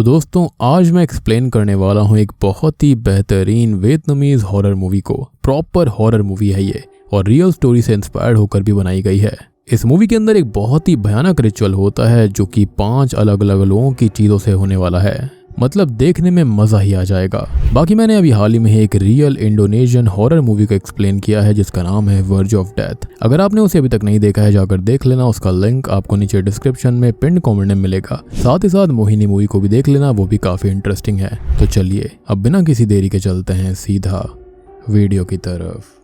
तो दोस्तों आज मैं एक्सप्लेन करने वाला हूँ एक बहुत ही बेहतरीन वियतनामीज हॉरर मूवी को। प्रॉपर हॉरर मूवी है ये और रियल स्टोरी से इंस्पायर्ड होकर भी बनाई गई है। इस मूवी के अंदर एक बहुत ही भयानक रिचुअल होता है जो कि 5 अलग अलग लोगों की चीज़ों से होने वाला है। मतलब देखने में मज़ा ही आ जाएगा। बाकी मैंने अभी हाल ही में एक रियल इंडोनेशियन हॉरर मूवी को एक्सप्लेन किया है जिसका नाम है वर्ज ऑफ डेथ। अगर आपने उसे अभी तक नहीं देखा है जाकर देख लेना, उसका लिंक आपको नीचे डिस्क्रिप्शन में पिन कमेंट में मिलेगा। साथ ही साथ मोहिनी मूवी को भी देख लेना, वो भी काफ़ी इंटरेस्टिंग है। तो चलिए अब बिना किसी देरी के चलते हैं सीधा वीडियो की तरफ।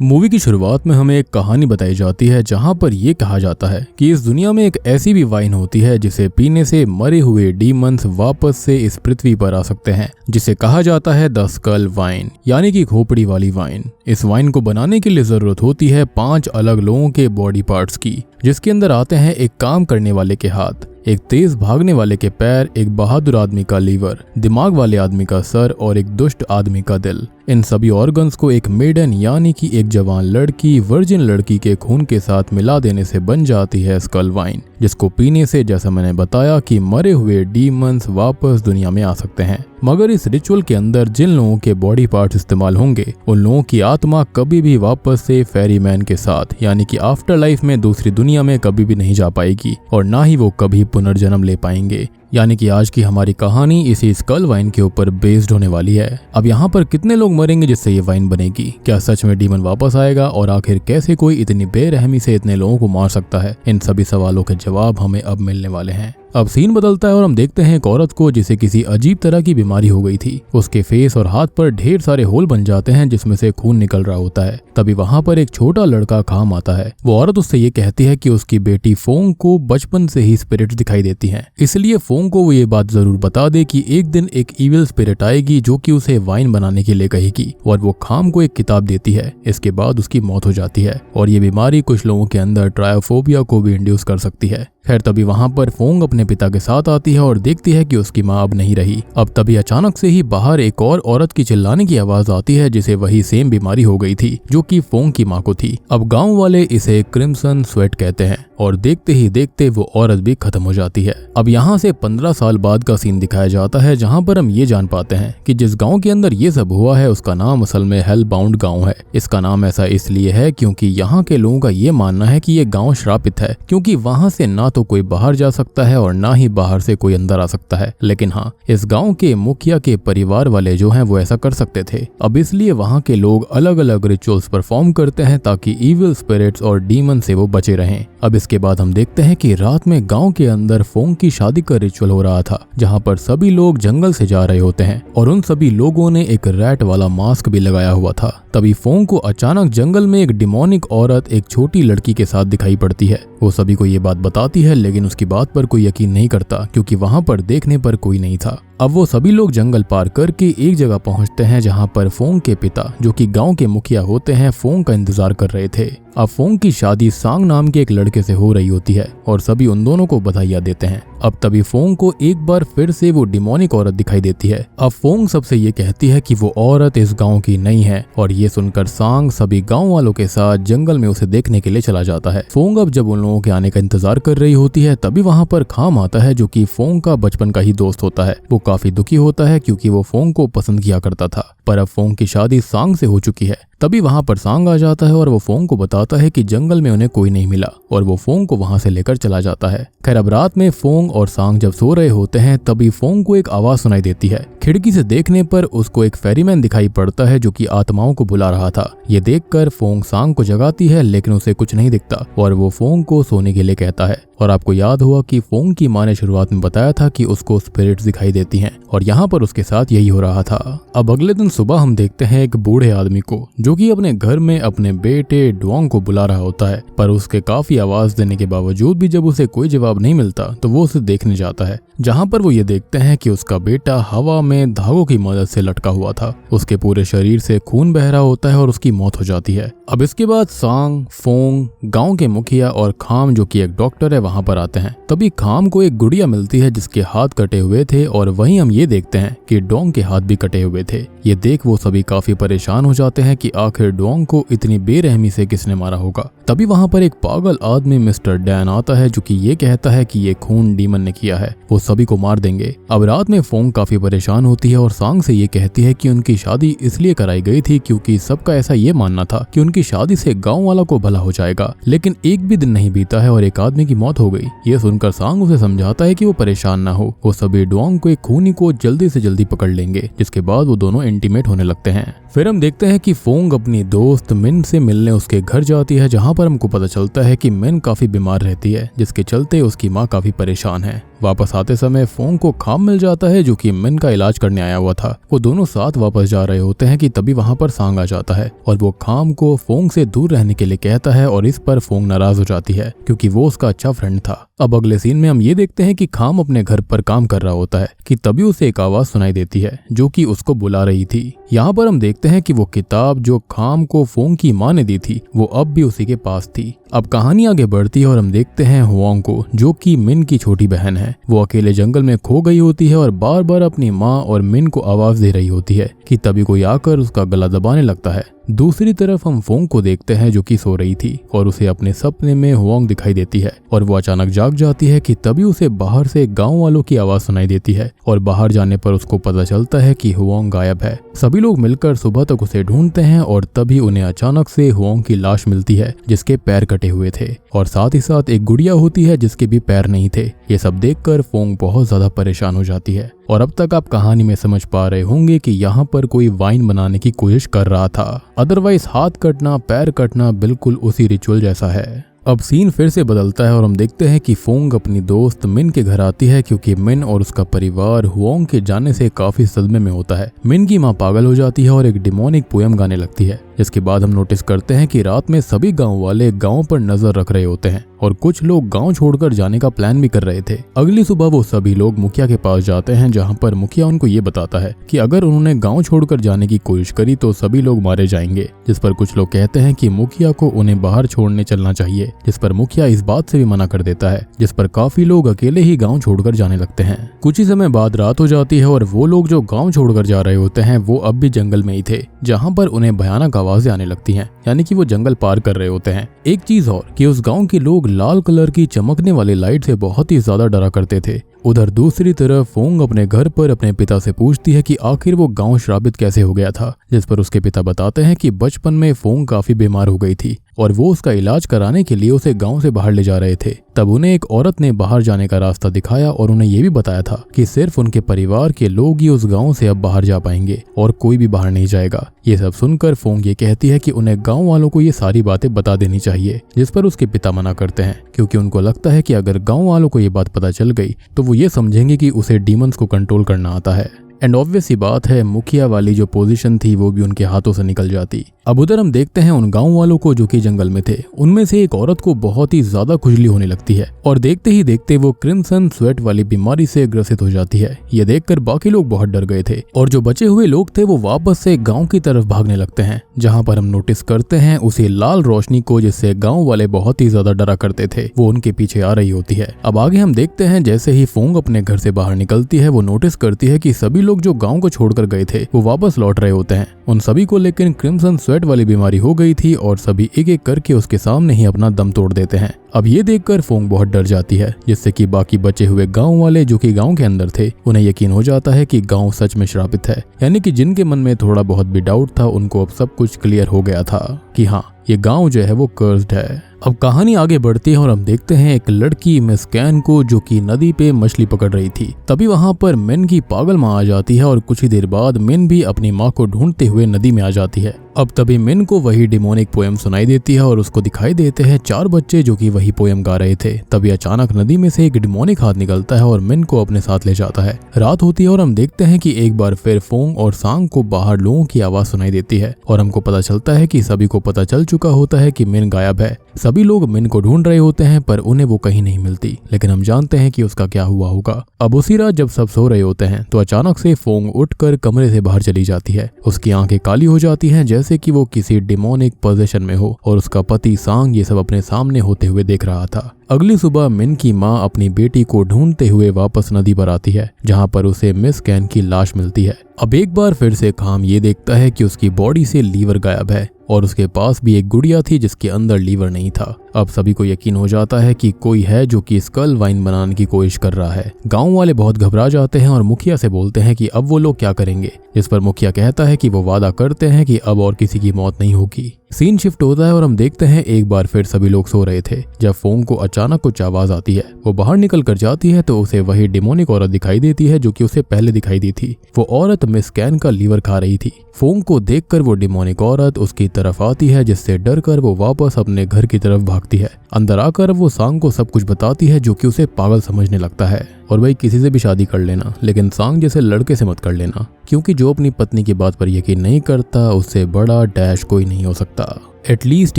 मूवी की शुरुआत में हमें एक कहानी बताई जाती है जहां पर यह कहा जाता है कि इस दुनिया में एक ऐसी भी वाइन होती है जिसे पीने से मरे हुए डीमंस वापस से इस पृथ्वी पर आ सकते हैं, जिसे कहा जाता है द स्कल वाइन, यानी कि खोपड़ी वाली वाइन। इस वाइन को बनाने के लिए जरूरत होती है 5 अलग लोगों के बॉडी पार्ट्स की, जिसके अंदर आते हैं एक काम करने वाले के हाथ, एक तेज भागने वाले के पैर, एक बहादुर आदमी का लीवर, दिमाग वाले आदमी का सर और एक दुष्ट आदमी का दिल। इन सभी ऑर्गन्स को एक मेडन यानी कि एक जवान लड़की वर्जिन लड़की के खून के साथ मिला देने से बन जाती है स्कल वाइन, जिसको पीने से जैसा मैंने बताया कि मरे हुए डीमंस वापस दुनिया में आ सकते हैं। मगर इस रिचुअल के अंदर जिन लोगों के बॉडी पार्ट्स इस्तेमाल होंगे उन लोगों की आत्मा कभी भी वापस से फेरीमैन के साथ यानी कि आफ्टर लाइफ में दूसरी दुनिया में कभी भी नहीं जा पाएगी और ना ही वो कभी पुनर्जन्म ले पाएंगे। यानी कि आज की हमारी कहानी इसी स्कल वाइन के ऊपर बेस्ड होने वाली है। अब यहाँ पर कितने लोग मरेंगे जिससे ये वाइन बनेगी? क्या सच में डीमन वापस आएगा? और आखिर कैसे कोई इतनी बेरहमी से इतने लोगों को मार सकता है? इन सभी सवालों के जवाब हमें अब मिलने वाले हैं। अब सीन बदलता है और हम देखते हैं एक औरत को जिसे किसी अजीब तरह की बीमारी हो गई थी। उसके फेस और हाथ पर ढेर सारे होल बन जाते हैं जिसमें से खून निकल रहा होता है। तभी वहाँ पर एक छोटा लड़का काम आता है। वो औरत उससे ये कहती है कि उसकी बेटी फोंग को बचपन से ही स्पिरिट दिखाई देती हैं, इसलिए फोंग को वो ये बात जरूर बता दे कि एक दिन एक इविल स्पिरिट आएगी जो कि उसे वाइन बनाने के लिए कहेगी। और वो खाम को एक किताब देती है। इसके बाद उसकी मौत हो जाती है और ये बीमारी कुछ लोगों के अंदर ट्रायोफोबिया को भी इंड्यूस कर सकती है। खैर तभी वहाँ पर फोंग अपने पिता के साथ आती है और देखती है कि उसकी माँ अब नहीं रही। अब तभी अचानक से ही बाहर एक और औरत की चिल्लाने की आवाज आती है जिसे वही सेम बीमारी हो गई थी जो कि फोंग की माँ को थी। अब गांव वाले इसे क्रिम्सन स्वेट कहते हैं और देखते ही देखते वो औरत भी खत्म हो जाती है। अब यहाँ से 15 साल बाद का सीन दिखाया जाता है जहाँ पर हम ये जान पाते हैं कि जिस गाँव के अंदर ये सब हुआ है उसका नाम असल में हेल बाउंड गाँव है। इसका नाम ऐसा इसलिए है क्योंकि यहाँ के लोगों का ये मानना है कि ये गाँव श्रापित है, क्योंकि वहाँ से ना तो कोई बाहर जा सकता है और ना ही बाहर से कोई अंदर आ सकता है। लेकिन हाँ, इस गांव के मुखिया के परिवार वाले जो हैं वो ऐसा कर सकते थे। अब इसलिए वहाँ के लोग अलग अलग रिचुअल्स परफॉर्म करते हैं ताकि इविल स्पिरिट्स और डीमन से वो बचे रहें। अब इसके बाद हम देखते हैं कि रात में गांव के अंदर फोंग की शादी का रिचुअल हो रहा था, जहाँ पर सभी लोग जंगल से जा रहे होते हैं और उन सभी लोगों ने एक रैट वाला मास्क भी लगाया हुआ था। तभी फोंग को अचानक जंगल में एक डिमोनिक औरत एक छोटी लड़की के साथ दिखाई पड़ती है। वो सभी को ये बात बताती है लेकिन उसकी बात पर कोई यकीन नहीं करता क्योंकि वहां पर देखने पर कोई नहीं था। अब वो सभी लोग जंगल पार करके एक जगह पहुंचते हैं जहां पर फोंग के पिता जो कि गांव के मुखिया होते हैं फोंग का इंतजार कर रहे थे। अब फोंग की शादी सांग नाम के एक लड़के से हो रही होती है और सभी उन दोनों को बधाइयां देते हैं। अब तभी फोंग को एक बार फिर से वो डिमोनिक औरत दिखाई देती है। अब फोंग सबसे ये कहती है कि वो औरत इस गांव की नहीं है और ये सुनकर सांग सभी गांव वालों के साथ जंगल में उसे देखने के लिए चला जाता है। फोंग अब जब उन लोगों के आने का इंतजार कर रही होती है तभी वहां पर खाम आता है जो कि फोंग का बचपन का ही दोस्त होता है। वो काफी दुखी होता है क्योंकि वो फोंग को पसंद किया करता था, पर अब फोंग की शादी सांग से हो चुकी है। तभी वहां पर सांग आ जाता है और वो फोंग को बताता है कि जंगल में उन्हें कोई नहीं मिला और वो फोंग को वहां से लेकर चला जाता है। खैर अब रात में फोंग और सांग जब सो रहे होते हैं तभी फोंग को एक आवाज सुनाई देती है। खिड़की से देखने पर उसको एक फेरीमैन दिखाई पड़ता है जो कि आत्माओं को बुला रहा था। ये देखकर फोंग सांग को जगाती है लेकिन उसे कुछ नहीं दिखता और वो फोंग को सोने के लिए कहता है। और आपको याद हुआ कि फोंग की माँ ने शुरुआत में बताया था कि उसको स्पिरिट्स दिखाई देती हैं और यहाँ पर उसके साथ यही हो रहा था। अब अगले दिन सुबह हम देखते हैं एक बूढ़े आदमी को जो कि अपने घर में अपने बेटे डोंग को बुला रहा होता है, पर उसके काफी आवाज देने के बावजूद भी जब उसे कोई जवाब नहीं मिलता तो वो उसे देखने जाता है, जहाँ पर वो ये देखते हैं कि उसका बेटा हवा में धागों की मदद से लटका हुआ था। उसके पूरे शरीर से खून बह रहा होता है और उसकी मौत हो जाती है। अब इसके बाद सांग, फोंग, गांव के मुखिया और खाम जो कि एक डॉक्टर है वहां पर आते हैं। तभी खाम को एक गुड़िया मिलती है जिसके हाथ कटे हुए थे और वहीं हम ये देखते हैं कि डोंग के हाथ भी कटे हुए थे। ये देख वो सभी काफी परेशान हो जाते हैं कि आखिर डोंग को इतनी बेरहमी से किसने मारा होगा। तभी वहां पर एक पागल आदमी मिस्टर डैन आता है जो कि ये कहता है कि ये खून डीमन ने किया है। वो सभी को मार देंगे। अब रात में फोंग काफी परेशान होती है और सांग से ये कहती है कि उनकी शादी इसलिए कराई गई थी क्योंकि सबका ऐसा ये मानना था कि उनकी शादी से गाँव वाला को भला हो जाएगा। लेकिन एक भी दिन नहीं बीता है और एक आदमी की मौत हो गई। ये सुनकर सांग उसे समझाता है कि वो परेशान ना हो, वो सभी डुआंग को एक खूनी को जल्दी से जल्दी पकड़ लेंगे, जिसके बाद वो दोनों इंटीमेट होने लगते हैं। फिर हम देखते हैं कि फोंग अपनी दोस्त मिन से मिलने उसके घर जाती है, जहाँ पर हमको पता चलता है कि मिन काफी बीमार रहती है, जिसके चलते उसकी माँ काफी परेशान है। वापस आते समय फोंग को खाम मिल जाता है जो कि मिन का इलाज करने आया हुआ था। वो दोनों साथ वापस जा रहे होते हैं कि तभी वहाँ पर सांग आ जाता है और वो खाम को फोंग से दूर रहने के लिए कहता है और इस पर फोंग नाराज हो जाती है क्योंकि वो उसका अच्छा फ्रेंड था। अब अगले सीन में हम ये देखते हैं कि खाम अपने घर पर काम कर रहा होता है कि तभी उसे एक आवाज सुनाई देती है जो कि उसको बुला रही थी। यहाँ पर हम देखते हैं कि वो किताब जो खाम को फोंग की माँ ने दी थी वो अब भी उसी के पास थी। अब कहानी आगे बढ़ती है और हम देखते हैं हुआंग को जो कि मिन की छोटी बहन है। वो अकेले जंगल में खो गई होती है और बार बार अपनी माँ और मिन को आवाज दे रही होती है कि तभी कोई आकर उसका गला दबाने लगता है। दूसरी तरफ हम फोंग को देखते हैं जो कि सो रही थी और उसे अपने सपने में हुआंग दिखाई देती है और वो अचानक जाग जाती है कि तभी उसे बाहर से गांव वालों की आवाज सुनाई देती है और बाहर जाने पर उसको पता चलता है कि हुआंग गायब है। सभी लोग मिलकर सुबह तक उसे ढूंढते हैं और तभी उन्हें अचानक से हुआंग की लाश मिलती है जिसके पैर कटे हुए थे और साथ ही साथ एक गुड़िया होती है जिसके भी पैर नहीं थे। ये सब देखकर फोंग बहुत ज्यादा परेशान हो जाती है और अब तक आप कहानी में समझ पा रहे होंगे कि यहाँ पर कोई वाइन बनाने की कोशिश कर रहा था। अदरवाइज हाथ कटना पैर कटना बिल्कुल उसी रिचुअल जैसा है। अब सीन फिर से बदलता है और हम देखते हैं कि फोंग अपनी दोस्त मिन के घर आती है क्योंकि मिन और उसका परिवार हुआंग के जाने से काफी सदमे में होता है। मिन की माँ पागल हो जाती है और एक डिमोनिक पोयम गाने लगती है। इसके बाद हम नोटिस करते हैं कि रात में सभी गांव वाले गांव पर नजर रख रहे होते हैं और कुछ लोग गांव छोड़कर जाने का प्लान भी कर रहे थे। अगली सुबह वो सभी लोग मुखिया के पास जाते हैं जहां पर मुखिया उनको ये बताता है कि अगर उन्होंने गांव छोड़कर जाने की कोशिश करी तो सभी लोग मारे जाएंगे। जिस पर कुछ लोग कहते हैं कि मुखिया को उन्हें बाहर छोड़ने चलना चाहिए, जिस पर मुखिया इस बात से भी मना कर देता है, जिस पर काफी लोग अकेले ही गाँव छोड़कर जाने लगते हैं। कुछ ही समय बाद रात हो जाती है और वो लोग जो गाँव छोड़कर जा रहे होते हैं वो अब भी जंगल में ही थे जहाँ पर उन्हें भयानक आवाजें आने लगती हैं, यानी कि वो जंगल पार कर रहे होते हैं। एक चीज और कि उस गांव के लोग लाल कलर की चमकने वाली लाइट से बहुत ही ज्यादा डरा करते थे। उधर दूसरी तरफ फोंग अपने घर पर अपने पिता से पूछती है कि आखिर वो गांव श्रापित कैसे हो गया था, जिस पर उसके पिता बताते हैं कि बचपन में फोंग काफी बीमार हो गई थी और वो उसका इलाज कराने के लिए उसे गांव से बाहर ले जा रहे थे। तब उन्हें एक औरत ने बाहर जाने का रास्ता दिखाया और उन्हें ये भी बताया था कि सिर्फ उनके परिवार के लोग ही उस गांव से अब बाहर जा पाएंगे और कोई भी बाहर नहीं जाएगा। ये सब सुनकर फोंग ये कहती है कि उन्हें गांव वालों को ये सारी बातें बता देनी चाहिए, जिस पर उसके पिता मना करते हैं क्योंकि उनको लगता है कि अगर गांव वालों को ये बात पता चल गई तो वो ये समझेंगे कि उसे डीमंस को कंट्रोल करना आता है। एंड ऑब्वियस सी बात है मुखिया वाली जो पोजीशन थी वो भी उनके हाथों से निकल जाती। अब उधर हम देखते हैं उन गांव वालों को जो कि जंगल में थे, उनमें से एक औरत को बहुत ही ज्यादा खुजली होने लगती है और देखते ही देखते वो क्रिम्सन स्वेट वाली बीमारी से ग्रसित हो जाती है। ये देखकर बाकी लोग बहुत डर गए थे और जो बचे हुए लोग थे वो वापस से गांव की तरफ भागने लगते हैं, जहां पर हम नोटिस करते हैं उसी लाल रोशनी को जिससे गांव वाले बहुत ही ज्यादा डरा करते थे वो उनके पीछे आ रही होती है। अब आगे हम देखते हैं जैसे ही फोंग अपने घर से बाहर निकलती है वो नोटिस करती है कि सभी लोग जो गाँव को छोड़कर गए थे वो वापस लौट रहे होते हैं। उन सभी को लेकिन क्रिम्सन स्वेट वाली बीमारी हो गई थी और सभी एक एक करके उसके सामने ही अपना दम तोड़ देते हैं। अब ये देखकर फोंग बहुत डर जाती है, जिससे कि बाकी बचे हुए गांव वाले जो कि गांव के अंदर थे उन्हें यकीन हो जाता है कि गांव सच में श्रापित है, यानी कि जिनके मन में थोड़ा बहुत भी डाउट था उनको अब सब कुछ क्लियर हो गया था कि हाँ ये गांव जो है वो कर्स्ड है। अब कहानी आगे बढ़ती है और हम देखते हैं एक लड़की मिस कैन को जो कि नदी पे मछली पकड़ रही थी। तभी वहां पर मिन की पागल माँ आ जाती है और कुछ ही देर बाद मिन भी अपनी माँ को ढूंढते हुए नदी में आ जाती है। अब तभी मिन को वही डिमोनिक पोएम सुनाई देती है और उसको दिखाई देते हैं 4 बच्चे जो कि वही पोएम गा रहे थे। तभी अचानक नदी में से एक डिमोनिक हाथ निकलता है और मिन को अपने साथ ले जाता है। रात होती है और हम देखते हैं कि एक बार फिर फोंग और सांग को बाहर लोगों की आवाज सुनाई देती है और हमको पता चलता है कि सभी को पता चल चुका होता है कि मिन गायब है। सभी लोग मिन को ढूंढ रहे होते हैं पर उन्हें वो कहीं नहीं मिलती, लेकिन हम जानते हैं कि उसका क्या हुआ होगा। अब उसी रात जब सब सो रहे होते हैं तो अचानक से फोंग उठकर कमरे से बाहर चली जाती है। उसकी आंखें काली हो जाती हैं जैसे कि वो किसी डिमोनिक पोजीशन में हो और उसका पति सांग ये सब अपने सामने होते हुए देख रहा था। अगली सुबह मिन की माँ अपनी बेटी को ढूंढते हुए वापस नदी पर आती है, जहाँ पर उसे मिस कैन की लाश मिलती है। अब एक बार फिर से खाम ये देखता है कि उसकी बॉडी से लीवर गायब है और उसके पास भी एक गुड़िया थी जिसके अंदर लीवर नहीं था। अब सभी को यकीन हो जाता है कि कोई है जो कि स्कल वाइन बनाने की कोशिश कर रहा है। गांव वाले बहुत घबरा जाते हैं और मुखिया से बोलते हैं कि अब वो लोग क्या करेंगे, जिस पर मुखिया कहता है कि वो वादा करते हैं कि अब और किसी की मौत नहीं होगी। सीन शिफ्ट होता है और हम देखते हैं एक बार फिर सभी लोग सो रहे थे जब फोंग को अचानक कुछ आवाज आती है। वो बाहर निकल कर जाती है तो उसे वही डिमोनिक औरत दिखाई देती है जो कि उसे पहले दिखाई दी थी। वो औरत मिस कैन का लीवर खा रही थी। फोंग को देखकर वो डिमोनिक औरत उसकी तरफ आती है, जिससे डर कर वो वापस अपने घर की तरफ भागती है। अंदर आकर वो सांग को सब कुछ बताती है जो कि उसे पागल समझने लगता है। और भाई किसी से भी शादी कर लेना, लेकिन सांग जैसे लड़के से मत कर लेना, क्योंकि जो अपनी पत्नी की बात पर यकीन नहीं करता उससे बड़ा डैश कोई नहीं हो सकता। एटलीस्ट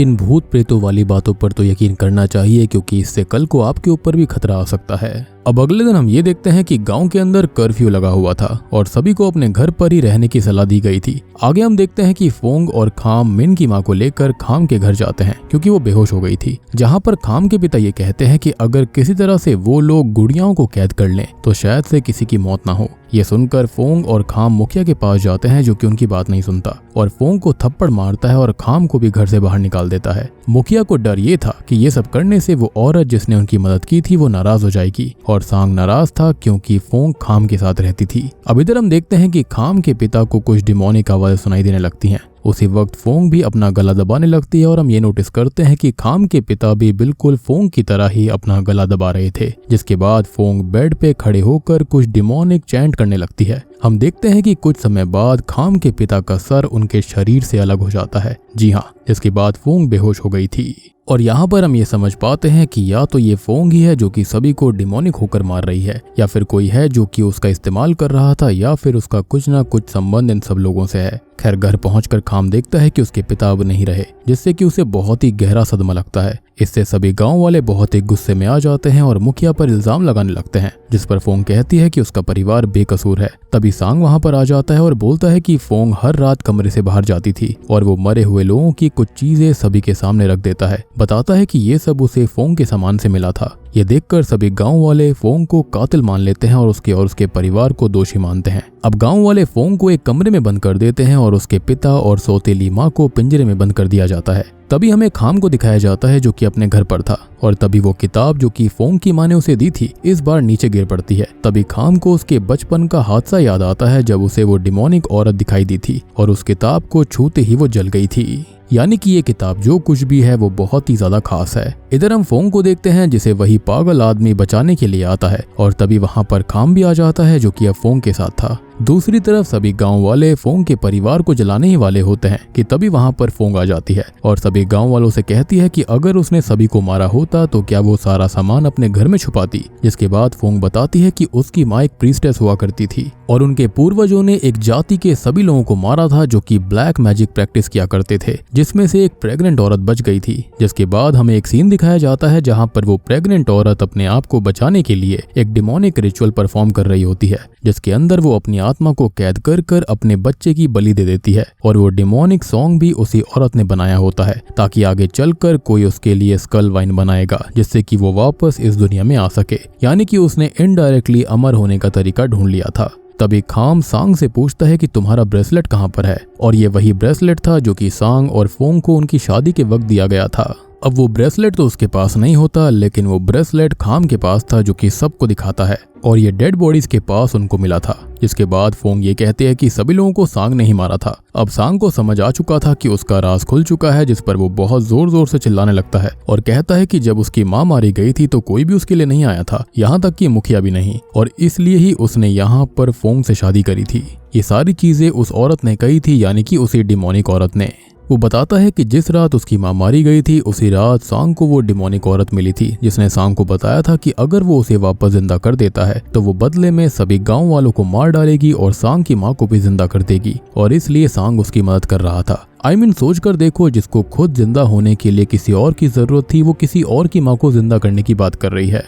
इन भूत प्रेतों वाली बातों पर तो यकीन करना चाहिए, क्योंकि इससे कल को आपके ऊपर भी खतरा आ सकता है। अब अगले दिन हम ये देखते हैं कि गांव के अंदर कर्फ्यू लगा हुआ था और सभी को अपने घर पर ही रहने की सलाह दी गई थी। आगे हम देखते हैं कि फोंग और खाम मिन की मां को लेकर खाम के घर जाते हैं क्योंकि वो बेहोश हो गई थी, जहां पर खाम के पिता ये कहते हैं कि अगर किसी तरह से वो लोग गुड़ियाओं को कैद कर लें तो शायद से किसी की मौत ना हो। ये सुनकर फोंग और खाम मुखिया के पास जाते हैं जो कि उनकी बात नहीं सुनता और फोंग को थप्पड़ मारता है और खाम को भी घर से बाहर निकाल देता है। मुखिया को डर ये था कि ये सब करने से वो औरत जिसने उनकी मदद की थी वो नाराज हो जाएगी, और सांग नाराज था क्योंकि फोंग खाम के साथ रहती थी। अब इधर हम देखते हैं कि खाम के पिता को कुछ डिमोनिक आवाजें सुनाई देने लगती हैं। उसी वक्त फोंग भी अपना गला दबाने लगती है और हम ये नोटिस करते हैं कि खाम के पिता भी बिल्कुल फोंग की तरह ही अपना गला दबा रहे थे, जिसके बाद फोंग बेड पे खड़े होकर कुछ डिमोनिक चैंट करने लगती है। हम देखते हैं कि कुछ समय बाद खाम के पिता का सर उनके शरीर से अलग हो जाता है। जी हाँ, इसके बाद फोंग बेहोश हो गई थी। और यहाँ पर हम ये समझ पाते हैं कि या तो ये फोंग ही है जो कि सभी को डिमोनिक होकर मार रही है, या फिर कोई है जो कि उसका इस्तेमाल कर रहा था, या फिर उसका कुछ ना कुछ संबंध इन सब लोगों से है। खैर घर पहुंचकर खाम देखता है कि उसके पिता अब नहीं रहे, जिससे कि उसे बहुत ही गहरा सदमा लगता है। इससे सभी गांव वाले बहुत ही गुस्से में आ जाते हैं और मुखिया पर इल्जाम लगाने लगते हैं, जिस पर फोंग कहती है कि उसका परिवार बेकसूर है। तभी सांग वहां पर आ जाता है और बोलता है कि फोंग हर रात कमरे से बाहर जाती थी और वो मरे हुए लोगों की कुछ चीजें सभी के सामने रख देता है। बताता है कि ये सब उसे फोंग के सामान से मिला था। ये देखकर सभी गांव वाले फोंग को कातिल मान लेते हैं और उसके परिवार को दोषी मानते हैं। अब गांव वाले फोंग को एक कमरे में बंद कर देते हैं और उसके पिता और सौतेली माँ को पिंजरे में बंद कर दिया जाता है। तभी हमें खाम को दिखाया जाता है जो कि अपने घर पर था, और तभी वो किताब जो कि फोंग की माँ ने उसे दी थी इस बार नीचे गिर पड़ती है। तभी खाम को उसके बचपन का हादसा याद आता है जब उसे वो डिमोनिक औरत दिखाई दी थी और उस किताब को छूते ही वो जल गई थी। यानी कि ये किताब जो कुछ भी है वो बहुत ही ज्यादा खास है। इधर हम फोंग को देखते हैं जिसे वही पागल आदमी बचाने के लिए आता है, और तभी वहां पर खाम भी आ जाता है जो कि अब फोंग के साथ था। दूसरी तरफ सभी गांव वाले फोंग के परिवार को जलाने ही वाले होते हैं कि तभी वहां पर फोंग आ जाती है और सभी गांव वालों से कहती है कि अगर उसने सभी को मारा होता तो क्या वो सारा सामान अपने घर में छुपाती। जिसके बाद फोंग बताती है कि उसकी माँ एक प्रीस्टेस हुआ करती थी और उनके पूर्वजों ने एक जाति के सभी लोगों को मारा था जो कि ब्लैक मैजिक प्रैक्टिस किया करते थे, जिसमें से एक प्रेग्नेंट औरत बच गई थी। जिसके बाद हमें एक सीन दिखाया जाता है जहाँ पर वो प्रेग्नेंट औरत अपने आप को बचाने के लिए एक डिमोनिक रिचुअल परफॉर्म कर रही होती है, जिसके अंदर वो अपनी आत्मा को कैद कर कर अपने बच्चे की बलि दे देती है। और वो डिमोनिक सॉन्ग भी उसी औरत ने बनाया होता है ताकि आगे चलकर कोई उसके लिए स्कल वाइन बनाएगा, जिससे कि वो वापस इस दुनिया में आ सके। यानी कि उसने इनडायरेक्टली अमर होने का तरीका ढूंढ लिया था। तभी खाम सांग से पूछता है कि तुम्हारा ब्रेसलेट कहाँ पर है, और ये वही ब्रेसलेट था जो कि सांग और फोंग को उनकी शादी के वक्त दिया गया था। अब वो ब्रेसलेट तो उसके पास नहीं होता, लेकिन वो ब्रेसलेट खाम के पास था जो कि सबको दिखाता है, और ये डेड बॉडीज के पास उनको मिला था। जिसके बाद फोंग ये कहते हैं कि सभी लोगों को सांग नहीं मारा था। अब सांग को समझ आ चुका था कि उसका राज खुल चुका है, जिस पर वो बहुत जोर जोर से चिल्लाने लगता है और कहता है कि जब उसकी माँ मारी गई थी तो कोई भी उसके लिए नहीं आया था, यहाँ तक कि मुखिया भी नहीं, और इसलिए ही उसने यहाँ पर फोंग से शादी करी थी। ये सारी चीजें उस औरत ने कही थी, यानी कि उसी डिमोनिक औरत ने। वो बताता है कि जिस रात उसकी माँ मारी गई थी उसी रात सांग को वो डिमोनिक औरत मिली थी, जिसने सांग को बताया था कि अगर वो उसे वापस जिंदा कर देता है तो वो बदले में सभी गांव वालों को मार डालेगी और सांग की माँ को भी जिंदा कर देगी, और इसलिए सांग उसकी मदद कर रहा था। सोच कर देखो, जिसको खुद जिंदा होने के लिए किसी और की जरूरत थी वो किसी और की माँ को जिंदा करने की बात कर रही है।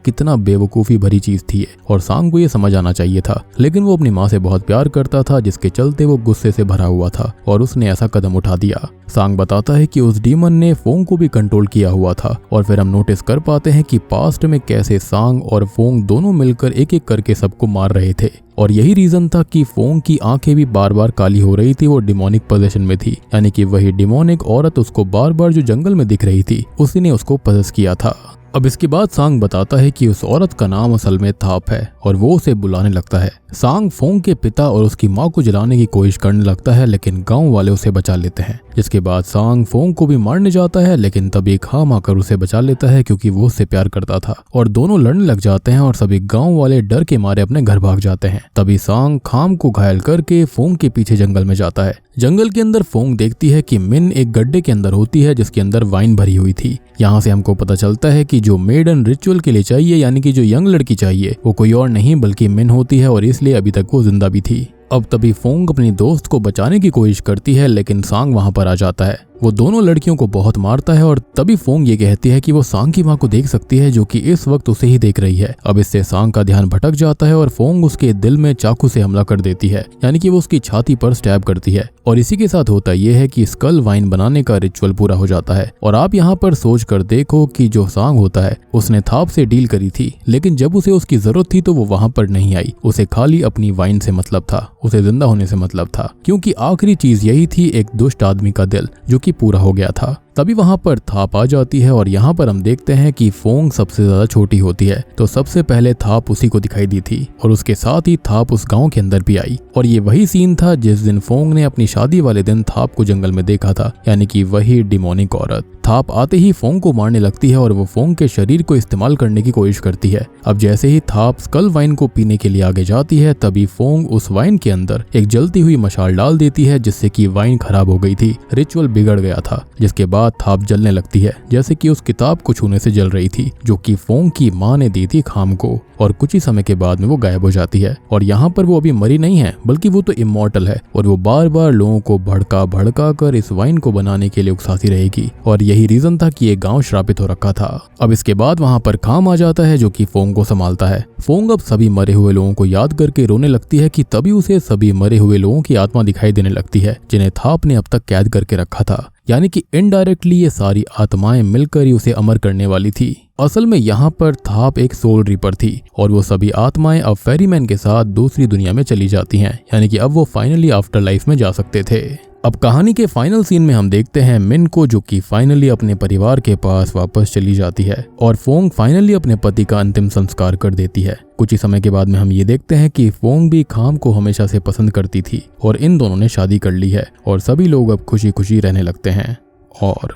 कितना बेवकूफी भरी चीज थी ये, और सांग को ये समझ आना चाहिए था, लेकिन वो अपनी माँ से बहुत प्यार करता था, जिसके चलते वो गुस्से से भरा हुआ था और उसने ऐसा कदम उठा दिया। सांग बताता है कि उस डीमन ने फोंग को भी कंट्रोल किया हुआ था और फिर हम नोटिस कर पाते हैं कि पास्ट में कैसे सांग और फोंग दोनों मिलकर एक एक करके सबको मार रहे थे और यही रीजन था कि फोंग की आंखें भी बार बार काली हो रही थी। वो डिमोनिक पोजेशन में थी, यानी कि वही डिमोनिक औरत उसको बार बार जो जंगल में दिख रही थी उसी ने उसको पजेस किया था। अब इसके बाद सांग बताता है कि उस औरत का नाम असल में थाप है और वो उसे बुलाने लगता है। सांग फोंग के पिता और उसकी माँ को जलाने की कोशिश करने लगता है लेकिन गांव वाले उसे बचा लेते हैं। जिसके बाद सांग फोंग को भी मारने जाता है लेकिन तभी खाम आकर उसे बचा लेता है क्योंकि वो उससे प्यार करता था और दोनों लड़ने लग जाते हैं और सभी गांव वाले डर के मारे अपने घर भाग जाते हैं। तभी सांग खाम को घायल करके फोंग के पीछे जंगल में जाता है। जंगल के अंदर फोंग देखती है कि मिन एक गड्ढे के अंदर होती है जिसके अंदर वाइन भरी हुई थी। यहाँ से हमको पता चलता है कि जो मेडन रिचुअल के लिए चाहिए, यानी कि जो यंग लड़की चाहिए, वो कोई और नहीं बल्कि मिन होती है और इसलिए अभी तक वो जिंदा भी थी। अब तभी फोंग अपनी दोस्त को बचाने की कोशिश करती है लेकिन सांग वहां पर आ जाता है। वो दोनों लड़कियों को बहुत मारता है और तभी फोंग ये कहती है कि वो सांग की मां को देख सकती है जो कि इस वक्त उसे ही देख रही है। अब इससे सांग का ध्यान भटक जाता है और फोंग उसके दिल में चाकू से हमला कर देती है, यानी कि वो उसकी छाती पर स्टैब करती है और इसी के साथ होता यह है कि स्कल वाइन बनाने का रिचुअल पूरा हो जाता है। और आप यहाँ पर सोच कर देखो कि जो सांग होता है उसने थाप से डील करी थी लेकिन जब उसे उसकी जरूरत थी तो वो वहां पर नहीं आई। उसे खाली अपनी वाइन से मतलब था, उसे जिंदा होने से मतलब था, क्योंकि आखिरी चीज यही थी एक दुष्ट आदमी का दिल जो कि पूरा हो गया था। तभी वहां पर थाप आ जाती है और यहाँ पर हम देखते हैं कि फोंग सबसे ज्यादा छोटी होती है तो सबसे पहले थाप उसी को दिखाई दी थी और उसके साथ ही थाप उस गांव के अंदर भी आई। और ये वही सीन था जिस दिन फोंग ने अपनी शादी वाले दिन थाप को जंगल में देखा था, यानी कि वही डिमोनिक औरत। थाप आते ही फोंग को मारने लगती है और वो फोंग के शरीर को इस्तेमाल करने की कोशिश करती है। अब जैसे ही थाप स्कल वाइन को पीने के लिए आगे जाती है तभी फोंग उस वाइन के अंदर एक जलती हुई मशाल डाल देती है जिससे कि वाइन खराब हो गई थी, रिचुअल बिगड़ गया था। जिसके बाद थाप जलने लगती है जैसे कि उस किताब को छूने से जल रही थी जो कि फोंग की माँ ने दी थी खाम को और कुछ ही समय के बाद में वो गायब हो जाती है। और यहाँ पर वो अभी मरी नहीं है बल्कि वो तो इमॉर्टल है और वो बार बार लोगों को भड़का कर इस वाइन को बनाने के लिए उकसाती रहेगी और यही रीजन था कि ये गांव श्रापित हो रखा था। अब इसके बाद वहां पर खाम आ जाता है जो कि फोंग को संभालता है। फोंग अब सभी मरे हुए लोगों को याद करके रोने लगती है कि तभी उसे सभी मरे हुए लोगों की आत्मा दिखाई देने लगती है जिन्हें थाप ने अब तक कैद करके रखा था, यानी कि इनडायरेक्टली ये सारी आत्माएं मिलकर ही उसे अमर करने वाली थी। असल में यहाँ पर थाप एक सोल रीपर थी और वो सभी आत्माएं अब फेरीमैन के साथ दूसरी दुनिया में चली जाती हैं, यानी कि अब वो फाइनली आफ्टर लाइफ में जा सकते थे। अब कहानी के फाइनल सीन में हम देखते हैं मिन को जो कि फाइनली अपने परिवार के पास वापस चली जाती है और फोंग फाइनली अपने पति का अंतिम संस्कार कर देती है। कुछ ही समय के बाद में हम ये देखते हैं कि फोंग भी खाम को हमेशा से पसंद करती थी और इन दोनों ने शादी कर ली है और सभी लोग अब खुशी खुशी रहने लगते हैं। और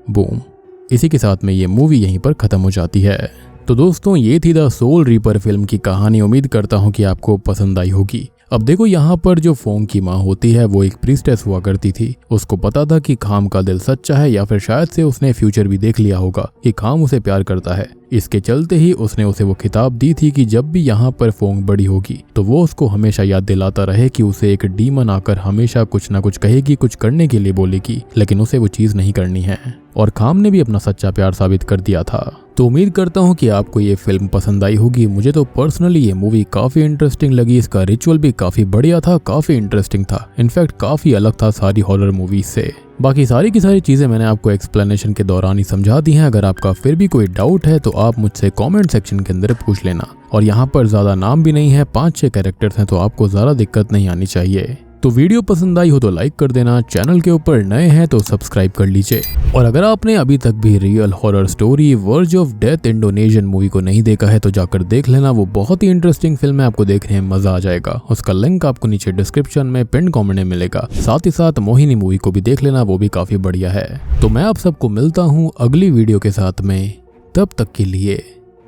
बूम, इसी के साथ में ये मूवी यहीं पर खत्म हो जाती है। तो दोस्तों, ये थी द सोल रीपर फिल्म की कहानी। उम्मीद करता हूँ कि आपको पसंद आई होगी। अब देखो, यहाँ पर जो फोंग की माँ होती है वो एक प्रीस्टेस हुआ करती थी। उसको पता था कि खाम का दिल सच्चा है, या फिर शायद से उसने फ्यूचर भी देख लिया होगा कि खाम उसे प्यार करता है। इसके चलते ही उसने उसे वो खिताब दी थी कि जब भी यहाँ पर फोंग बड़ी होगी तो वो उसको हमेशा याद दिलाता रहे कि उसे एक डीमन आकर हमेशा कुछ ना कुछ कहेगी, कुछ करने के लिए बोलेगी, लेकिन उसे वो चीज नहीं करनी है। और खाम ने भी अपना सच्चा प्यार साबित कर दिया था। तो उम्मीद करता हूँ कि आपको ये फिल्म पसंद आई होगी। मुझे तो पर्सनली ये मूवी काफी इंटरेस्टिंग लगी। इसका रिचुअल भी काफी बढ़िया था, काफी इंटरेस्टिंग था, इनफैक्ट काफी अलग था सारी हॉरर मूवीज से। बाकी सारी की सारी चीजें मैंने आपको एक्सप्लेनेशन के दौरान ही समझा दी हैं। अगर आपका फिर भी कोई डाउट है तो आप मुझसे कमेंट सेक्शन के अंदर पूछ लेना। और यहाँ पर ज्यादा नाम भी नहीं है, 5-6 कैरेक्टर्स हैं, तो आपको ज्यादा दिक्कत नहीं आनी चाहिए। तो वीडियो पसंद आई हो तो लाइक कर देना, चैनल के ऊपर नए हैं तो सब्सक्राइब कर लीजिए। और अगर आपने अभी तक भी real horror story verge of death Indonesian movie को नहीं देखा है तो जाकर देख लेना। वो बहुत ही इंटरेस्टिंग फिल्म है, आपको देखने में मजा आ जाएगा। उसका लिंक आपको नीचे डिस्क्रिप्शन में पिन कमेंट में मिलेगा। साथ ही साथ मोहिनी मूवी को भी देख लेना, वो भी काफी बढ़िया है। तो मैं आप सबको मिलता हूँ अगली वीडियो के साथ में, तब तक के लिए